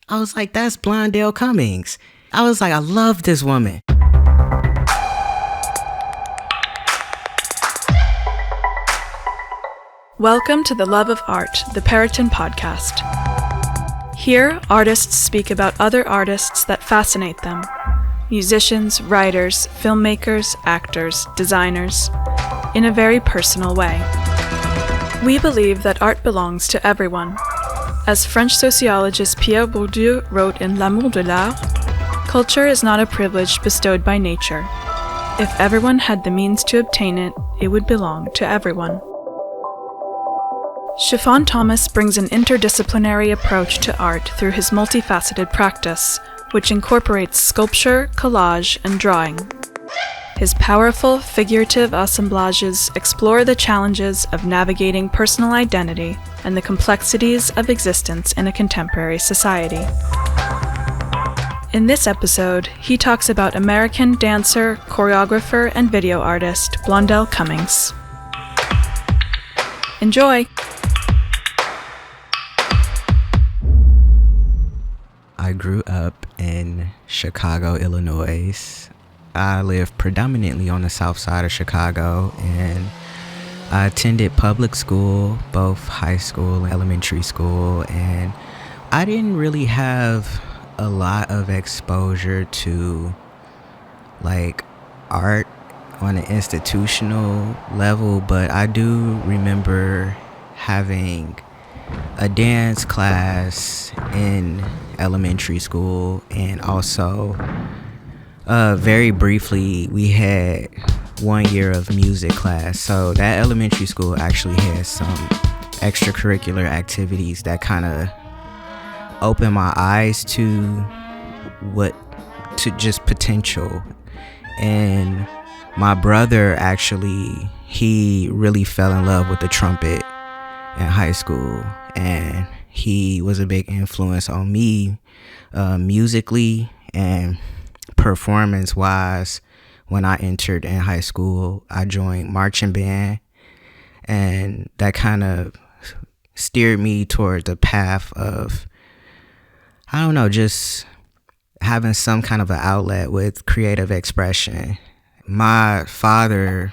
I was like, that's Blondell Cummings. I was like, I love this woman. Welcome to The Love of Art, the Perrotin podcast. Here, artists speak about other artists that fascinate them. Musicians, writers, filmmakers, actors, designers, in a very personal way. We believe that art belongs to everyone. As French sociologist Pierre Bourdieu wrote in L'amour de l'art, culture is not a privilege bestowed by nature. If everyone had the means to obtain it, it would belong to everyone. Chiffon Thomas brings an interdisciplinary approach to art through his multifaceted practice, which incorporates sculpture, collage, and drawing. His powerful, figurative assemblages explore the challenges of navigating personal identity and the complexities of existence in a contemporary society. In this episode, he talks about American dancer, choreographer, and video artist Blondell Cummings. Enjoy! I grew up in Chicago, Illinois. I live predominantly on the south side of Chicago, and I attended public school, both high school and elementary school, and I didn't really have a lot of exposure to like art on an institutional level, but I do remember having a dance class in elementary school, and also very briefly we had 1 year of music class. So that elementary school actually had some extracurricular activities that kind of opened my eyes to just potential. And my brother actually, he really fell in love with the trumpet in high school, and he was a big influence on me musically and performance wise. When I entered in high school, I joined marching band, and that kind of steered me toward the path of, I don't know, just having some kind of an outlet with creative expression. My father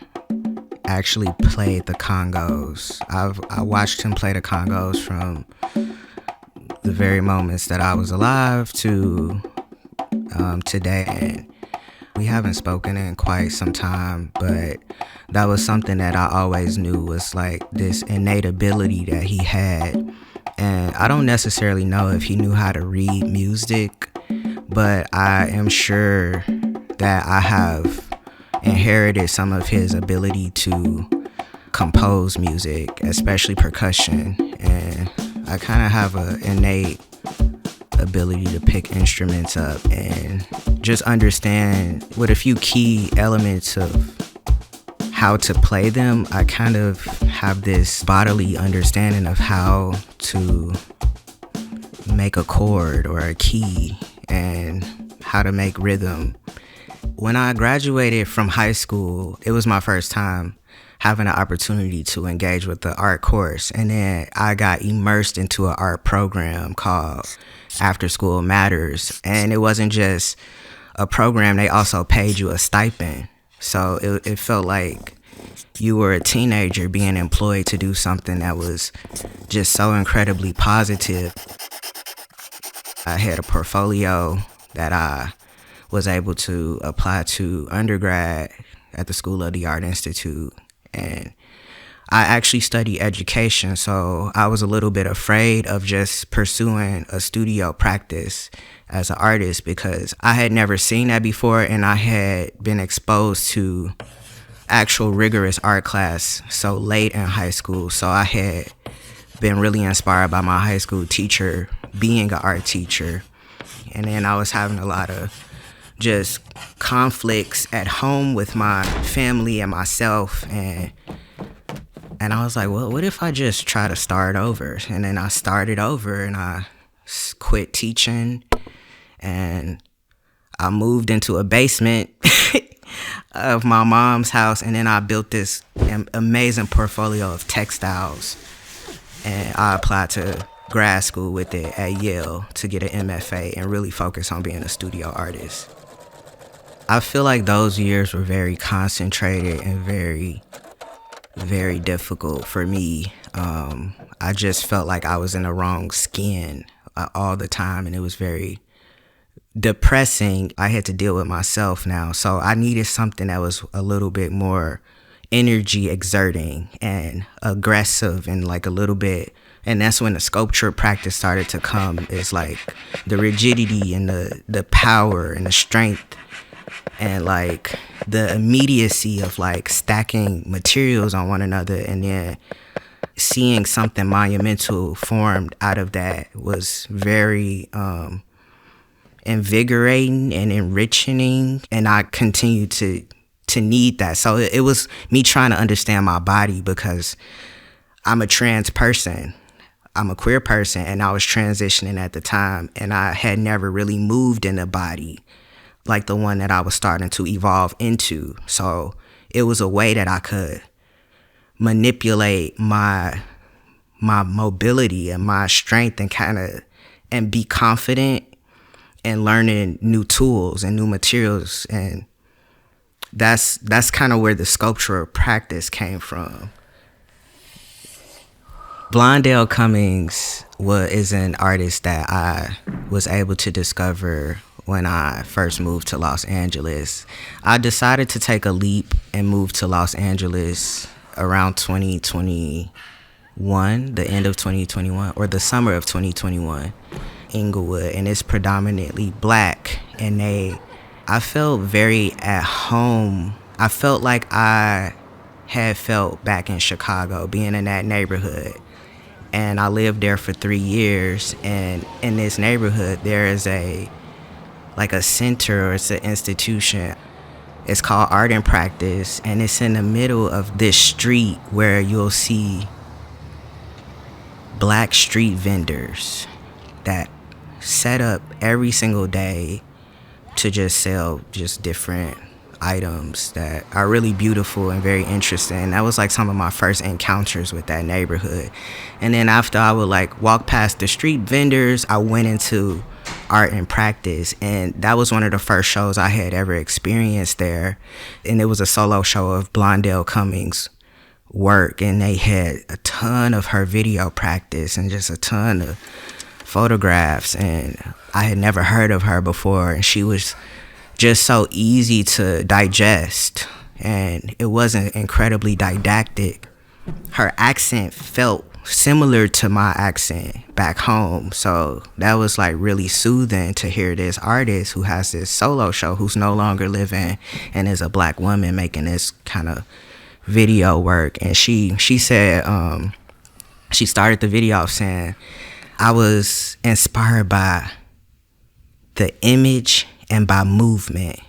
actually played the congos. I watched him play the congos from the very moments that I was alive to today, and we haven't spoken in quite some time, but that was something that I always knew was like this innate ability that he had. And I don't necessarily know if he knew how to read music, but I am sure that I have inherited some of his ability to compose music, especially percussion, and I kind of have an innate ability to pick instruments up and just understand with a few key elements of how to play them. I kind of have this bodily understanding of how to make a chord or a key and how to make rhythm. When I graduated from high school, it was my first time having an opportunity to engage with the art course. And then I got immersed into an art program called After School Matters. And it wasn't just a program, they also paid you a stipend. So it felt like you were a teenager being employed to do something that was just so incredibly positive. I had a portfolio that I was able to apply to undergrad at the School of the Art Institute. And I actually studied education, so I was a little bit afraid of just pursuing a studio practice as an artist because I had never seen that before, and I had been exposed to actual rigorous art class so late in high school. So I had been really inspired by my high school teacher being an art teacher. And then I was having a lot of just conflicts at home with my family and myself, and I was like, well, what if I just try to start over? And then I started over, and I quit teaching, and I moved into a basement of my mom's house, and then I built this amazing portfolio of textiles, and I applied to grad school with it at Yale to get an MFA and really focus on being a studio artist. I feel like those years were very concentrated and very, very difficult for me. I just felt like I was in the wrong skin all the time, and it was very depressing. I had to deal with myself now, so I needed something that was a little bit more energy exerting and aggressive and like a little bit. And that's when the sculpture practice started to come. It's like the rigidity and the power and the strength and like the immediacy of like stacking materials on one another, and then seeing something monumental formed out of that was very invigorating and enriching, and I continue to need that. So it was me trying to understand my body, because I'm a trans person, I'm a queer person, and I was transitioning at the time, and I had never really moved in a body like the one that I was starting to evolve into. So it was a way that I could manipulate my mobility and my strength and be confident and learning new tools and new materials. And that's kind of where the sculptural practice came from. Blondell Cummings is an artist that I was able to discover when I first moved to Los Angeles. I decided to take a leap and move to Los Angeles around 2021, the end of 2021, or the summer of 2021, Inglewood, and it's predominantly Black. And I felt very at home. I felt like I had felt back in Chicago, being in that neighborhood. And I lived there for 3 years, and in this neighborhood there is a center, or it's an institution. It's called Art and Practice, and it's in the middle of this street where you'll see Black street vendors that set up every single day to just sell just different items that are really beautiful and very interesting. That was like some of my first encounters with that neighborhood. And then after I would like walk past the street vendors, I went into Art and Practice, and that was one of the first shows I had ever experienced there. And it was a solo show of Blondell Cummings' work, and they had a ton of her video practice and just a ton of photographs, and I had never heard of her before, and she was just so easy to digest, and it wasn't incredibly didactic. Her accent felt similar to my accent back home, so that was like really soothing to hear this artist who has this solo show, who's no longer living and is a Black woman making this kind of video work. And she said, she started the video off saying, I was inspired by the image and by movement.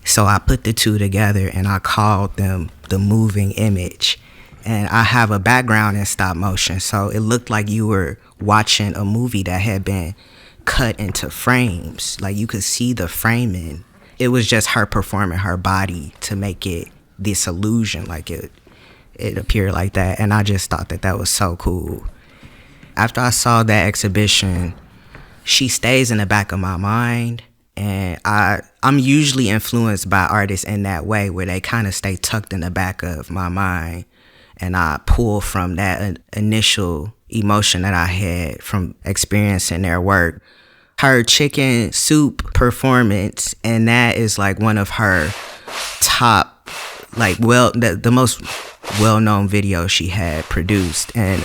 So I put the two together and I called them the moving image. And I have a background in stop motion, so it looked like you were watching a movie that had been cut into frames. Like you could see the framing. It was just her performing her body to make it this illusion, like it appeared like that. And I just thought that was so cool. After I saw that exhibition, she stays in the back of my mind. And I'm usually influenced by artists in that way, where they kind of stay tucked in the back of my mind. And I pull from that initial emotion that I had from experiencing their work. Her chicken soup performance, and that is like one of her top, like, the most well-known videos she had produced. And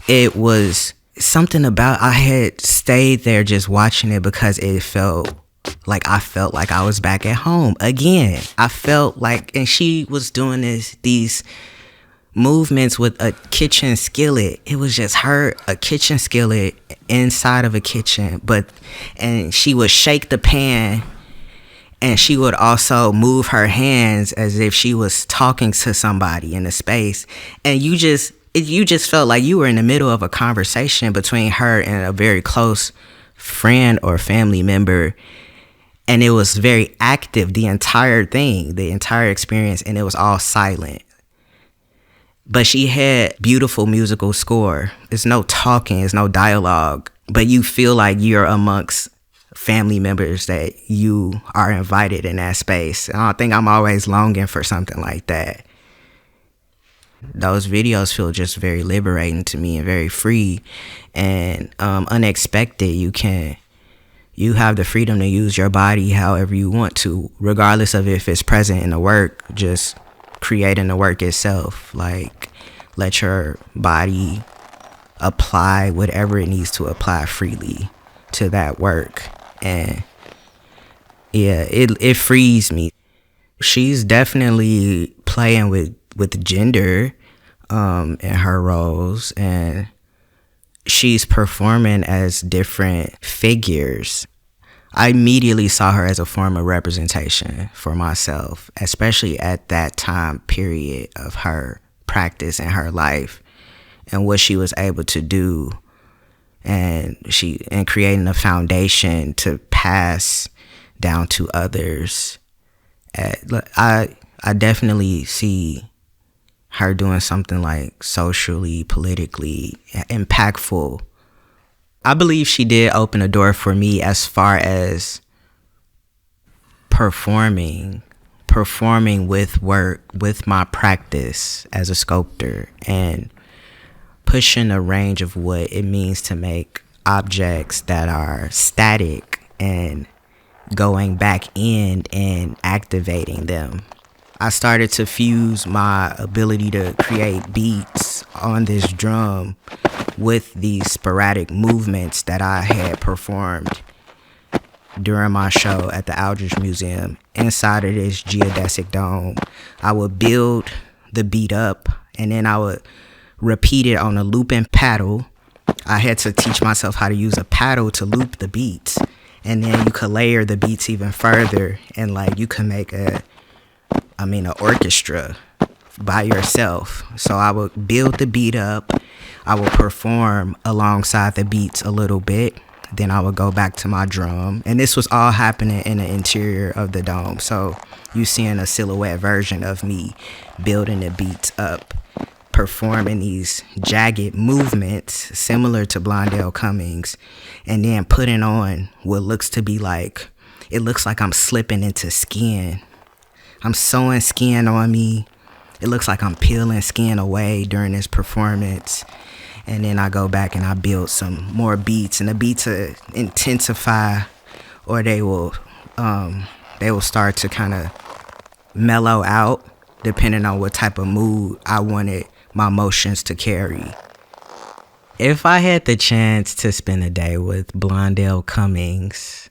it was something about, I had stayed there just watching it because it felt like I was back at home again. I felt like, and she was doing these movements with a kitchen skillet. It was just her, a kitchen skillet inside of a kitchen, and she would shake the pan, and she would also move her hands as if she was talking to somebody in the space. And you just felt like you were in the middle of a conversation between her and a very close friend or family member. And it was very active, the entire thing, the entire experience, and it was all silent. But she had beautiful musical score. It's no talking, it's no dialogue, but you feel like you're amongst family members that you are invited in that space. And I think I'm always longing for something like that. Those videos feel just very liberating to me and very free and unexpected. You have the freedom to use your body however you want to, regardless of if it's present in the work, just creating the work itself. Like, let your body apply whatever it needs to apply freely to that work. And yeah, it frees me. She's definitely playing with gender in her roles, and she's performing as different figures. I immediately saw her as a form of representation for myself, especially at that time period of her practice and her life and what she was able to do, and creating a foundation to pass down to others. I definitely see her doing something like socially, politically impactful. I believe she did open a door for me as far as performing with work, with my practice as a sculptor, and pushing the range of what it means to make objects that are static and going back in and activating them. I started to fuse my ability to create beats on this drum with these sporadic movements that I had performed during my show at the Aldrich Museum inside of this geodesic dome. I would build the beat up and then I would repeat it on a looping paddle. I had to teach myself how to use a paddle to loop the beats, and then you could layer the beats even further, and like you could make an orchestra by yourself. So I would build the beat up, I would perform alongside the beats a little bit, then I would go back to my drum, and this was all happening in the interior of the dome. So you seeing a silhouette version of me building the beats up, performing these jagged movements similar to Blondell Cummings, and then putting on what looks to be like, it looks like I'm slipping into skin. I'm sewing skin on me. It looks like I'm peeling skin away during this performance. And then I go back and I build some more beats, and the beats intensify, or they will start to kind of mellow out depending on what type of mood I wanted my motions to carry. If I had the chance to spend a day with Blondell Cummings,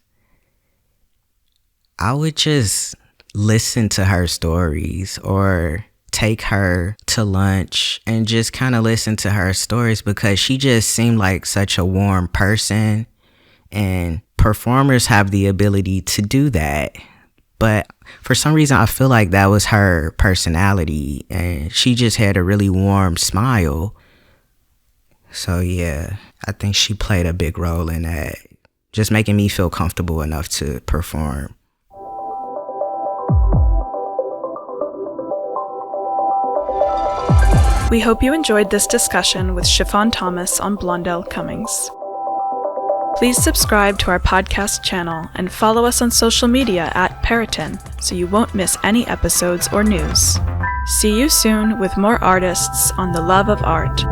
I would just listen to her stories or take her to lunch and just kind of listen to her stories, because she just seemed like such a warm person, and performers have the ability to do that. But for some reason, I feel like that was her personality, and she just had a really warm smile. So yeah, I think she played a big role in that, just making me feel comfortable enough to perform. We hope you enjoyed this discussion with Chiffon Thomas on Blondell Cummings. Please subscribe to our podcast channel and follow us on social media at Perrotin so you won't miss any episodes or news. See you soon with more artists on the love of art.